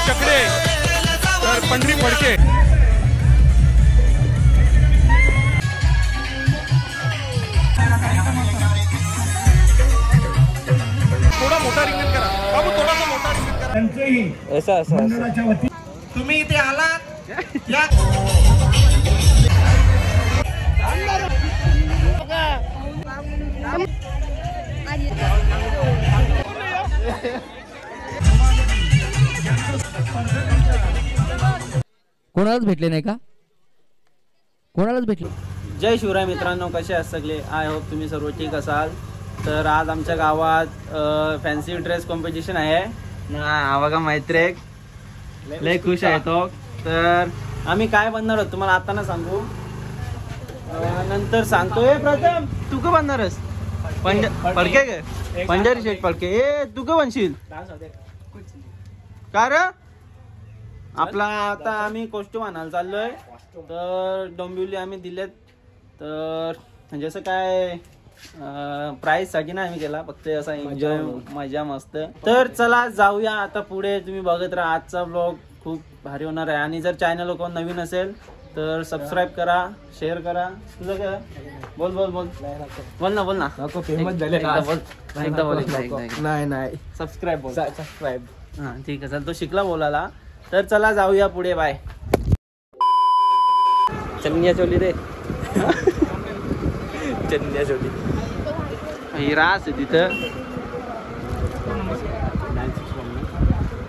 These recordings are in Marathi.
चकडे तर पंढरी फडके. थोडा मोठा रिंगण करा बाबू, थोडासा मोठा रिंगण करा. असं तुम्ही इथे आलात या. कोणालाच भेटले नाही का? कोणालाच भेटले. जय शिवराय मित्रांनो, कसे आहात सगळे? आय होप तुम्ही सर्व ठीक असाल. तर आज आमच्या गावात फॅन्सी ड्रेस कॉम्पिटिशन आहे ना. बघा मैत्रे लय खुश आहे तो. तर आम्ही काय बनणार आहोत तुम्हाला आता ना सांगू, नंतर सांगतोय. प्रथम तू का बनणारस? पडके गे पंजारी शेठ पडके. ए तू का बनशील का रे? आपला आता आम्ही कॉस्ट्यूम आणायला चाललोय. तर डोंबिवली आम्ही दिलेत. तर म्हणजे असं काय प्राईज साठी नाही आम्ही केला, फक्त असा एन्जॉय मजा मस्त. तर चला जाऊया आता पुढे. तुम्ही बघत राहा, आजचा ब्लॉग खूप भारी होणार आहे. आणि जर चॅनल कोण नवीन असेल तर सबस्क्राइब करा, शेअर करा. तुझं काय? बोल बोल बोल बोल ना बोल ना. फेमस झाले एकदा बोल. नाही सबस्क्राइब बोल. सबस्क्राइब. हा ठीक आहे, चल तो शिकला बोलायला. तर चला जाऊया पुढे. बाय. चन्निया चोली रे. चन्निया चोली ही रास आहे तिथं.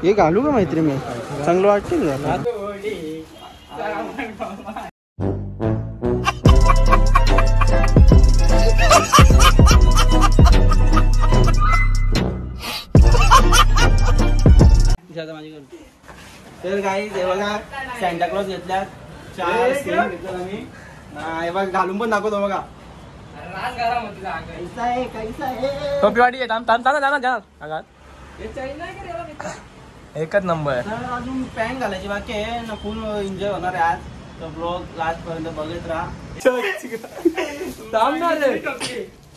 हे घालू का मैत्री? मी चांगलं वाटते का? तर काही हे बघा सॅन्टा क्लॉज घेतल्यात 4 सेम घेतलं आम्ही. हे बघा घालून पण दाखवतो बघा. एकच नंबर. तर अजून पॅन्ट घालायची बाकी आहे ना. फुल एन्जॉय होणार आहे आज. तर ब्लॉग लास्ट पर्यंत बघत राहा.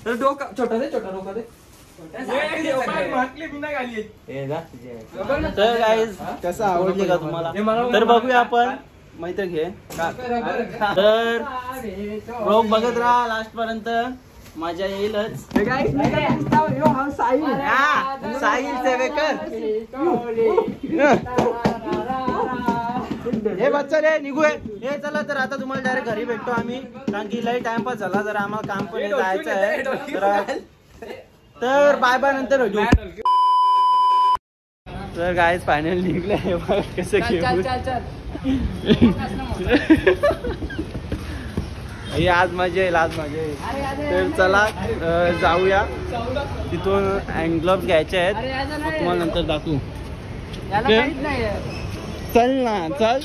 तर डोका छोटा दे, छोटा डोका दे. तर गाईज कसं आवडली का तुम्हाला? तर बघूया आपण. मैत्री घे. तर ब्लॉग बघत राहा लास्ट पर्यंत, मजा येईलच. साहिल सेवेकर. हे बच्चा रे निघू. हे चला तर आता तुम्हाला डायरेक्ट घरी भेटतो आम्ही, कारण की लई टाइमपास झाला. जरा आम्हाला काम पण जायचं आहे. तर बाय बाय, नंतर भेटू. तर गाईज फायनल निघले. कसं आज मजा येईल, आज मजा येईल. तर चला जाऊया. तिथून हँड ग्लोव्स घ्यायचे आहेत, मग तुम्हाला नंतर दाखवू. चल ना चल.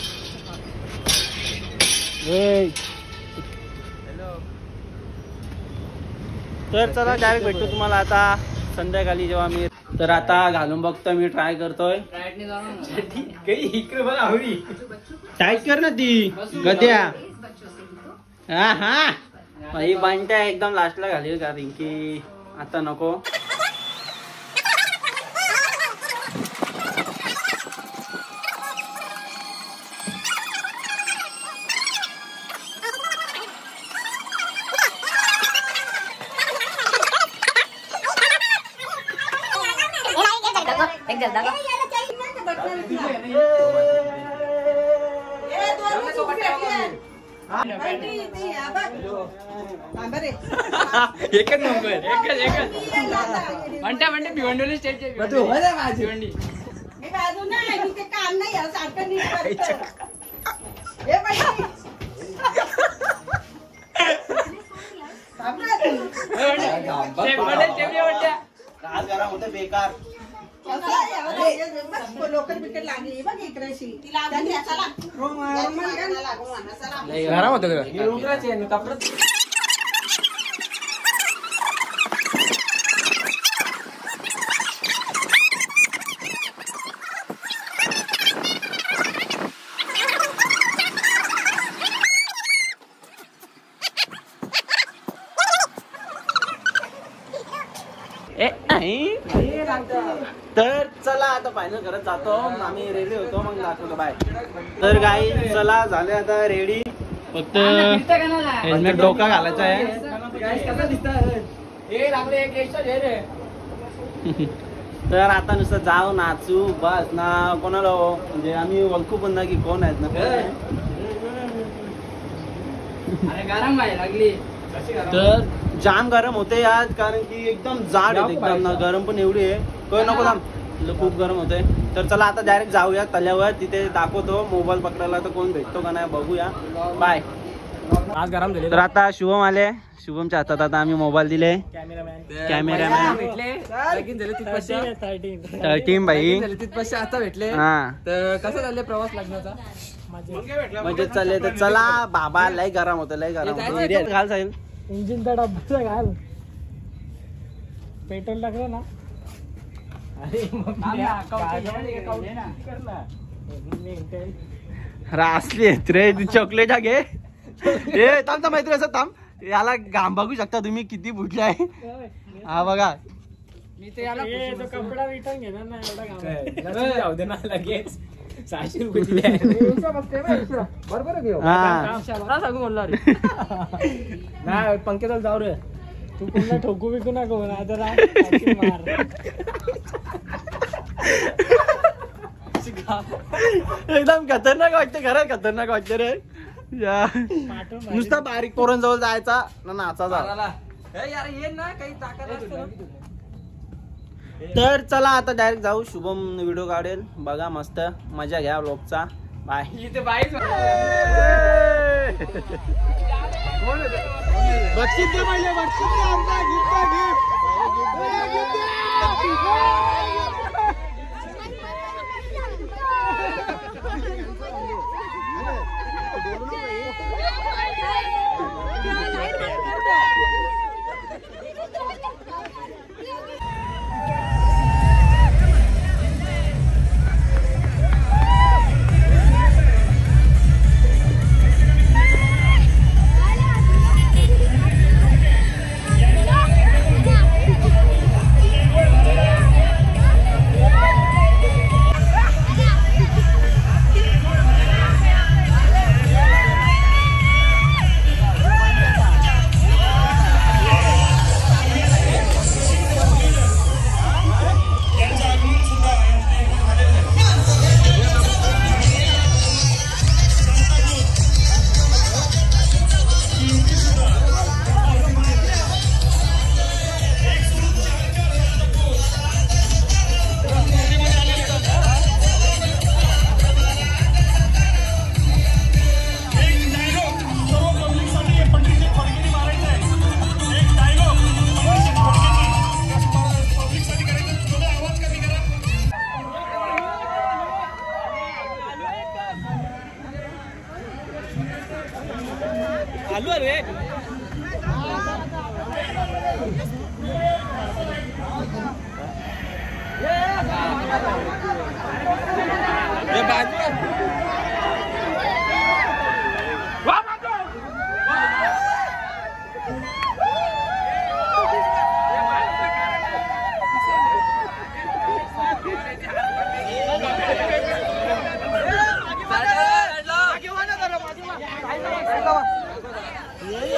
तर चला डायरेक्ट भेटतो तुम्हाला आता संध्याकाळी जेव्हा मी. तर आता घालून बघतो, मी ट्राय करतोय. टाईट कर ना ती गद्या. हा हा ही बांट्या एकदम लास्टला घालील, कारण की आता नको. एकच नंबर. एकच म्हणता भिवंडोली स्टेटचे भिवंडी. बेकार लोकर बिकट लागली बघ इकडेशी. गरम होतं कपडा. तर चला आता फायनल करत जातो आम्ही रेडी होतो मग दाखवतो बाय. तर गाई चला झाले आता रेडी फक्त हेल्मेट डोका घालायचा आहे. तर आता नुसतं जाऊ नाचू बस ना कोणाला म्हणजे आम्ही ओळखू पण ना की कोण आहेत ना. तर जाम गरम होते आज कारण की एकदम जाड आहे एकदम ना गरम पण एवढी आहे काय नको थांब खूप गरम होते. तर चला आता डायरेक्ट जाऊया तल्यावर तिथे दाखवतो मोबाईल पकडायला तर कोण भेटतो का नाही बघूया बाय. आज गरम झाले. तर आता शुभम आले शुभमच्या हातात आता आम्ही मोबाईल दिले कॅमेरामॅन टीम भाई आता भेटले. हा तर कसं झाले प्रवास लग्नाचा म्हणजे चालले तर चला बाबा लय गरम होतं लय गरम होतं. घाल साहेब इंजिनचा डब्बा घाल पेट्रोल टाकलं ना. असली रे चॉकलेट घे हे थांब मैत्री असं थांब याला घाम बघू शकता तुम्ही किती फुटले आहे. हा बघा मी ते याला कपडा रिटर्न घेणार ना एवढा जाऊ दे ना लगेच 600 रुपये बरोबर घेऊ सांगू बोलला रे नाही पंकजाला जाऊ रे तू पुन्हा ठोकू बिकू नको आता एकदम खतरनाक वाटते खरंच खतरनाक वाटते रे. नुसता बारीक पोरांजवळ जायचा ना नाचाचा. तर चला आता डायरेक्ट जाऊ शुभम व्हिडिओ काढेल बघा मस्त मजा घ्या व्लॉगचा बाय.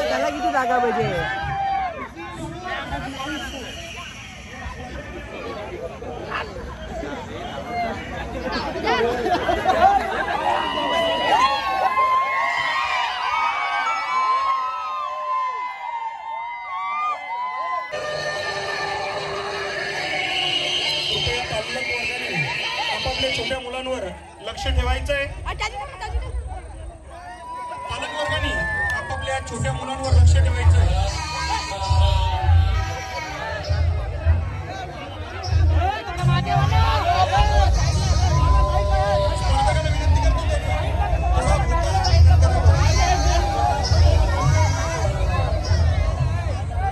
त्याला किती जागा पाहिजे आपापल्या छोट्या मुलांवर लक्ष ठेवायचंय. पालकवर्गांनी आपापल्या छोट्या मुलांवर लक्ष ठेवायचंय.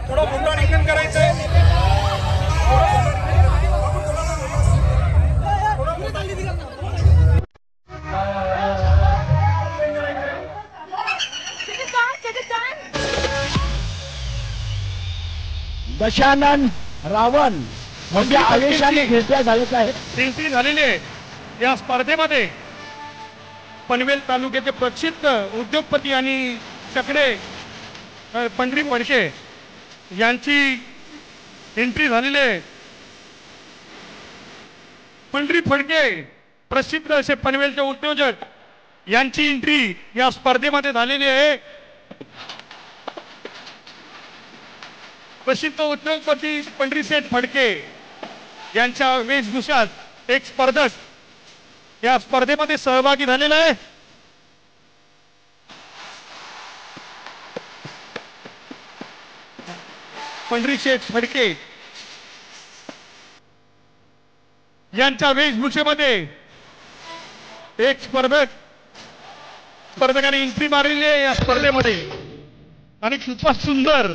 थोडं मोठं रिंगण करायचंय. दशानन रावण म्हणजे आवेशाने घेतल्या झालेच आहे. एंट्री झालेली आहे या स्पर्धेमध्ये. पनवेल तालुक्याचे प्रसिद्ध उद्योगपती आणि चकडे पंढरी फडके यांची एंट्री झालेली आहे. पंढरी फडके प्रसिद्ध असे पनवेलचे उद्योजक यांची एंट्री या स्पर्धेमध्ये झालेली आहे. प्रसिद्ध उद्योगपती पंढरीशेठ फडके यांच्या वेशभूषात एक स्पर्धक या स्पर्धेमध्ये सहभागी झालेला आहे. पंढरीशेठ फडके यांच्या वेशभूषेमध्ये एक स्पर्धकाने एंट्री मारलेली आहे या स्पर्धेमध्ये आणि खूपच सुंदर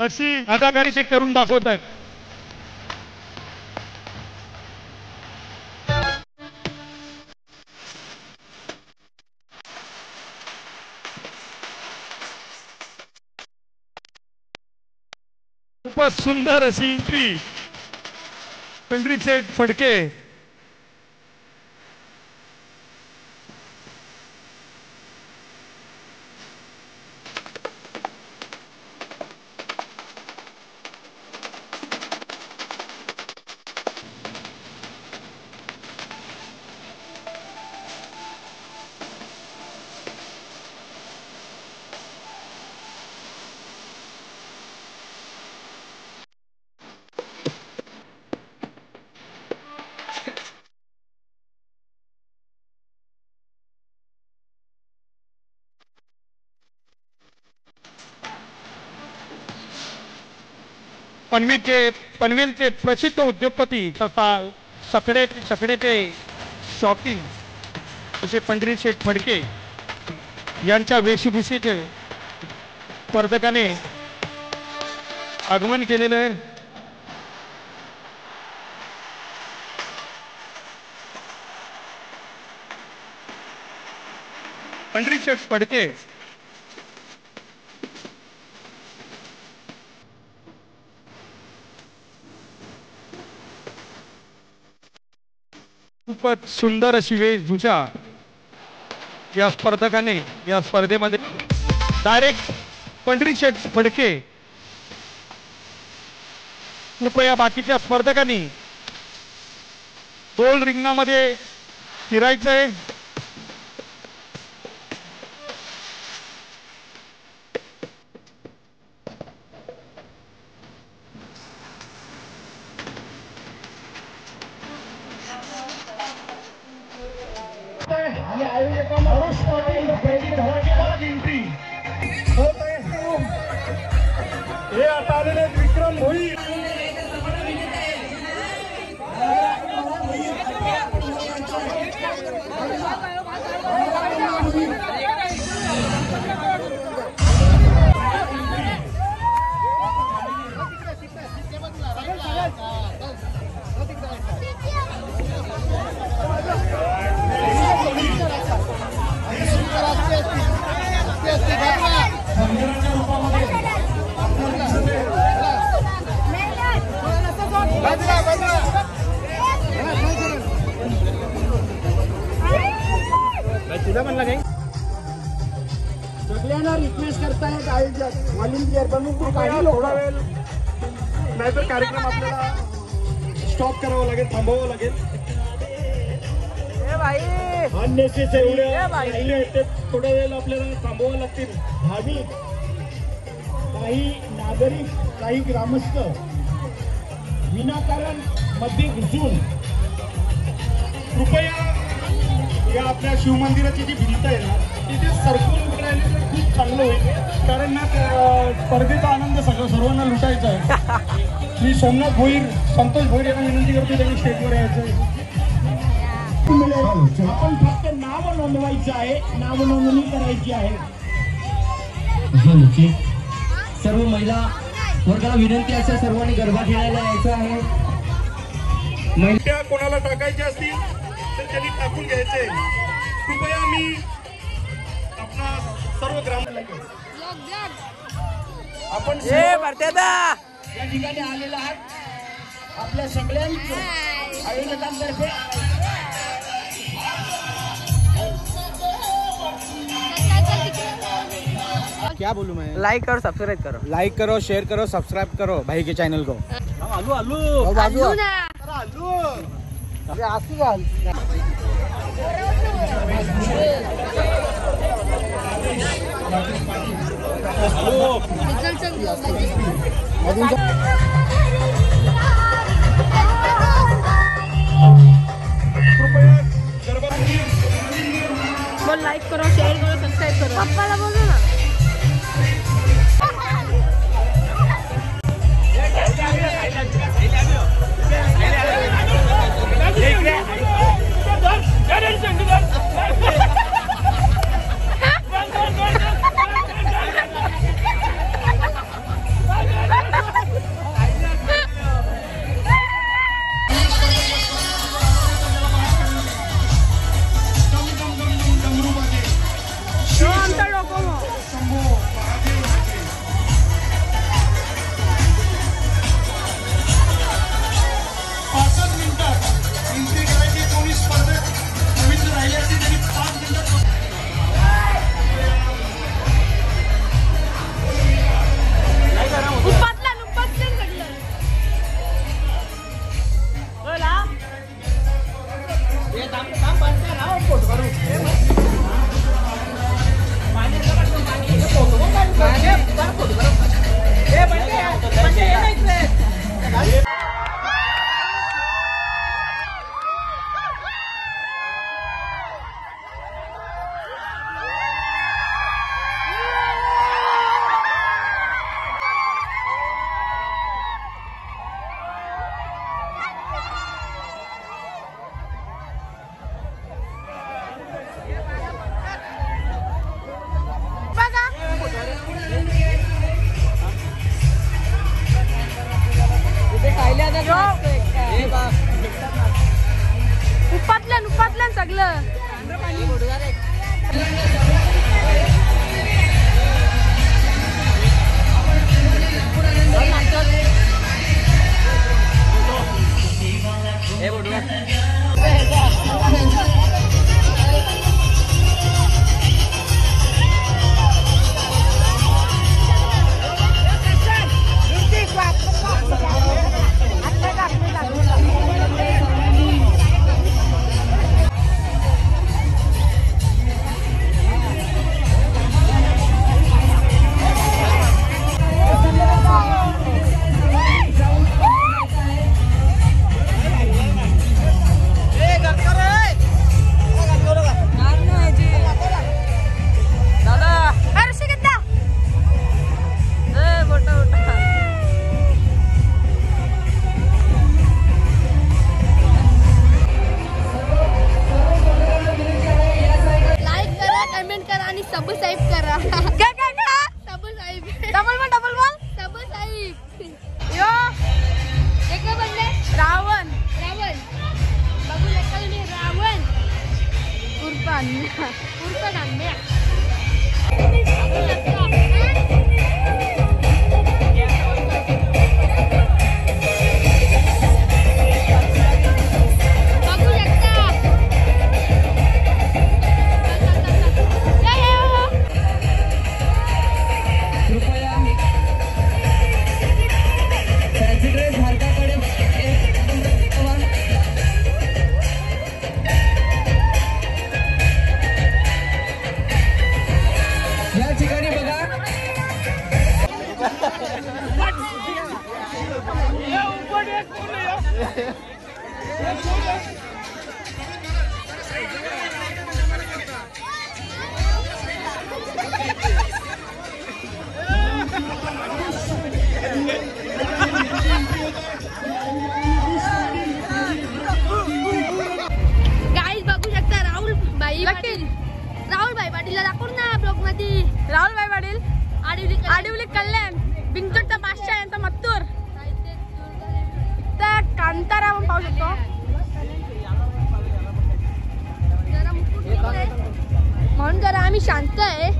अशी अदाकारी ते करून दाखवत आहेत. खूपच सुंदर अशी एंट्री पंढरीशेठ फडके. पनवेलचे प्रसिद्ध उद्योगपती तथा सफरेचे शॉकिंग असे पंढरीशेठ फडके यांच्या वेशभूषेचे स्पर्धकाने आगमन केलेलं आहे. पंढरीशेठ फडके खूपच सुंदर अशी वेशभूषा या स्पर्धकाने या स्पर्धेमध्ये डायरेक्ट पंढरीशेठ फडके. कृपया बाकीच्या स्पर्धकांनी गोल रिंगणामध्ये फिरायचंय. हे आता आलेले विक्रम भोई सगळ्यांना रिक्वेस्ट करतायत आयोजक व्हॉलंटियर बनवून काही थोडा वेळ नाहीतर कार्यक्रम आपल्याला स्टॉप करावा लागेल, थांबवावं लागेल. अननेसेसरी ते थोड्या वेळ आपल्याला थांबवावं लागतील. भाविक काही नागरिक काही ग्रामस्थ विनाकारण मध्ये घुसून कृपया या आपल्या शिवमंदिराची जी भिंत आहे ना तिथे सरकून राहिले तर खूप चांगलं होईल. कारण ना स्पर्धेचा आनंद सर्वांना लुटायचा आहे. मी सोमनाथ भोईर, संतोष भोईर यांना विनंती करतो त्यांनी स्टेजवर यायचं. आपण फक्त नाव नोंदवायचं आहे, नाव नोंदणी करायची आहे. सर्व महिला वर्गाला विनंती असेल सर्वांनी गरबा खेळायला यायचं आहे. त्या कोणाला टाकायचे असतील तर त्यांनी टाकून घ्यायचे. कृपया मी आपला सर्व ग्राम आपण या ठिकाणी आलेला आहात आपल्या सगळ्यांचं आयोजकांतर्फे क्या बोलूं मैं? लाइक करो सब्सक्राइब करो लाइक करो, शेयर करो, सब्सक्राइब करो भाई के चैनल को। आलू आलू आलू ना आलू अरे आसू घाल बोल लाईक करो, शेअर करो, सबस्क्राईब करो. पप्पाला बोलू ना. उपातल्यान सगळं सबस्क्राइब करा. काय काय का सबस्क्राइब डबल बोल सबस्क्राइब. यो एक बनले रावण बघू नका तुम्ही रावण उर्फ नांद्या राहुल भाई पाटीलला दाखवू ना ब्लॉग मध्ये. राहुल भाई पाटील आडिवली कल्याण बिंदूचा बादशाह यांचा मत्तूर तर कांतारा आपण पाहू शकतो. म्हणून जरा आम्ही शांत आहे.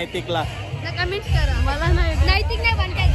नैतिकला. कमेंट करा. मला नाही नैतिक नाही बनताय.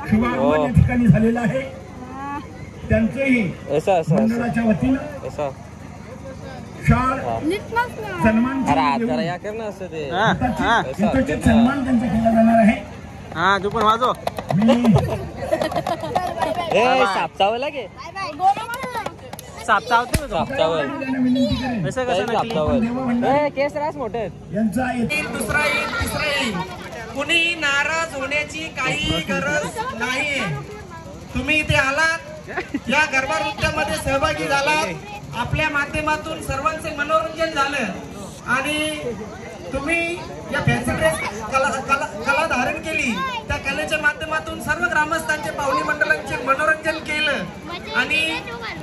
शुभागमन या ठिकाणी झालेलं आहे. त्यांचंही मंडळाच्या वतीनं शाळ सन्मान यथोचित सन्मान त्यांचा केला जाणार आहे. हा तू पण वाजव. सापचावं लागे केस रास मोठे यांचा दुसरा येईल तिसरा येईल. कुणी नाराज होण्याची काही गरज नाहीये. तुम्ही इथे आलात, या गरबा नृत्यामध्ये सहभागी झालात, आपल्या माध्यमातून सर्वांचे मनोरंजन झालं आणि तुम्ही या फॅन्सी ड्रेस कला धारण केली. त्या कलेच्या माध्यमातून सर्व ग्रामस्थांचे पाहुणे मंडळांचे मनोरंजन केलं आणि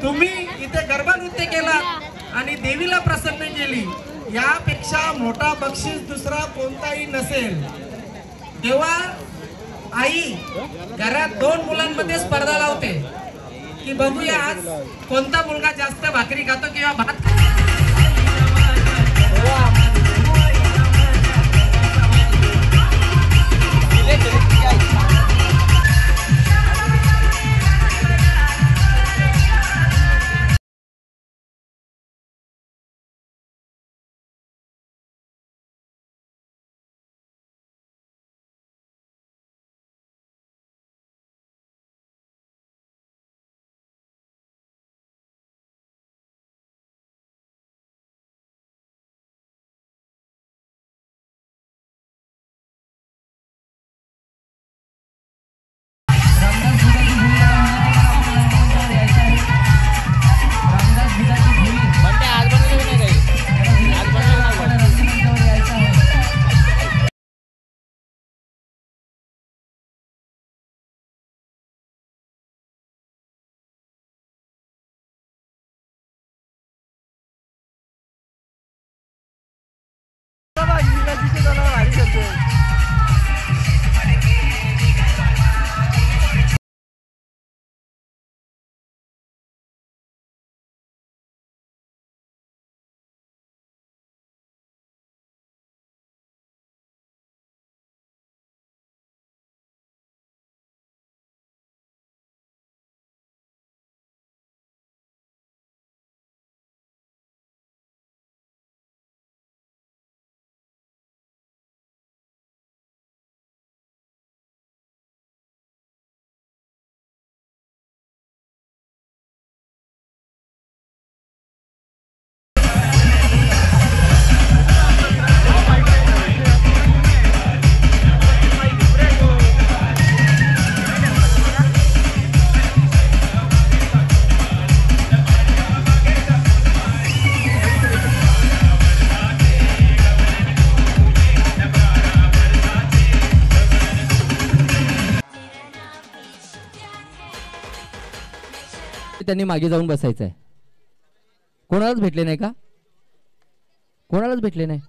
तुम्ही इथे गरबा नृत्य केलात आणि देवीला प्रसन्न केली. यापेक्षा मोठा बक्षीस दुसरा कोणताही नसेल. तेव्हा आई घरात 2 मुलांमध्ये स्पर्धा लावते की बघूया आज कोणता मुलगा जास्त भाकरी खातो किंवा भात त्यांनी मागे जाऊन बसायचं आहे. कोणालाच भेटले नाही का? कोणालाच भेटले नाही.